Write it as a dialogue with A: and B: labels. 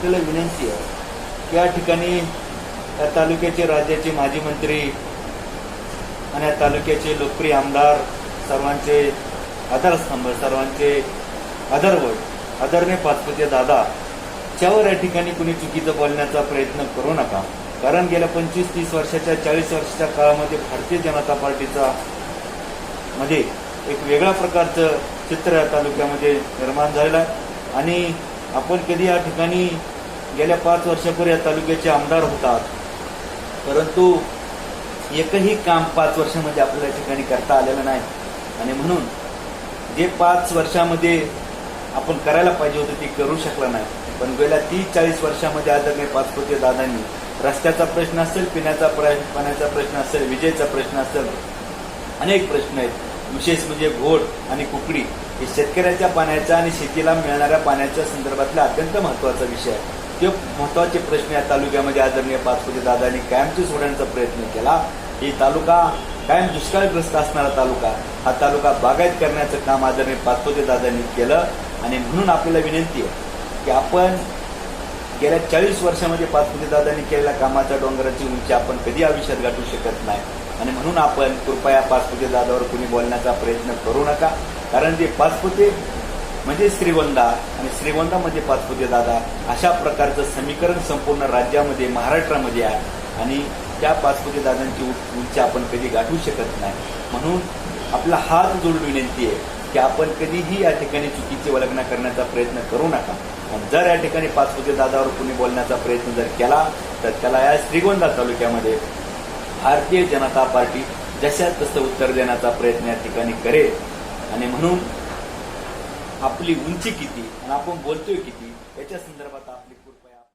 A: आपल्याला विनंती आहे की या ठिकाणी या तालुक्याचे राज्याचे माजी मंत्री आणि या तालुक्याचे लोकप्रिय आमदार, सर्वांचे आधारस्तंभ, सर्वांचे आदरवड आदरणीय पाचपुते दादा च्यावर या ठिकाणी कुणी चुकीचं बोलण्याचा प्रयत्न करू नका. कारण गेल्या 25-30 वर्षाच्या 40 वर्षाच्या काळामध्ये भारतीय जनता पार्टीचा मध्ये एक वेगळ्या प्रकारचं चित्र या तालुक्यामध्ये निर्माण झालेलं आहे आणि आपण कधी या ठिकाणी गेल्या 5 वर्षापूर्वी या तालुक्याचे आमदार होतात, परंतु एकही काम 5 वर्षामध्ये आपल्याला या ठिकाणी करता आलेलं नाही. आणि म्हणून जे 5 वर्षामध्ये आपण करायला पाहिजे होतं ते करू शकला नाही. पण गेल्या 30-40 वर्षामध्ये आदरणीय पाचपुते दादांनी रस्त्याचा प्रश्न असेल, पाण्याचा प्रश्न असेल, विजेचा प्रश्न असेल, अनेक प्रश्न आहेत. विशेष म्हणजे घोड आणि कुकडी हे शेतकऱ्याच्या पाण्याच्या आणि शेतीला मिळणाऱ्या पाण्याच्या संदर्भातला अत्यंत महत्वाचा विषय आहे. ते महत्वाचे प्रश्न या तालुक्यामध्ये आदरणीय पाचपुते दादांनी कायमचे सोडण्याचा प्रयत्न केला. ही तालुका कायम दुष्काळग्रस्त असणारा तालुका, हा तालुका बागायत करण्याचं काम आदरणीय पाचपुते दादांनी केलं. आणि म्हणून आपल्याला विनंती आहे की आपण गेल्या 40 वर्षामध्ये पाचपुते दादांनी केलेल्या कामाच्या डोंगराची उंची आपण कधी आयुष्यात गाठू शकत नाही. आणि म्हणून आपण कृपया पाचपुते दादावर कुणी बोलण्याचा प्रयत्न करू नका. कारण ते पाचपुते म्हणजे श्रीगोंदा आणि श्रीगोंदा म्हणजे पाचपुते दादा, अशा प्रकारचं समीकरण संपूर्ण राज्यामध्ये, महाराष्ट्रामध्ये आहे. आणि त्या पाचपुते दादांची उंची आपण कधी गाठू शकत नाही. म्हणून आपला हात जोडून विनंती आहे की आपण कधीही या ठिकाणी चुकीची वल्गना करण्याचा प्रयत्न करू नका. आणि जर या ठिकाणी पाचपुते दादावर कुणी बोलण्याचा प्रयत्न जर केला तर त्याला या श्रीगोंदा तालुक्यामध्ये भारतीय जनता पार्टी जशा तसं उत्तर देण्याचा प्रयत्न या ठिकाणी करेल. आणि म्हणून आपली उंची किती आणि आपण बोलतोय किती याच्या संदर्भात आपली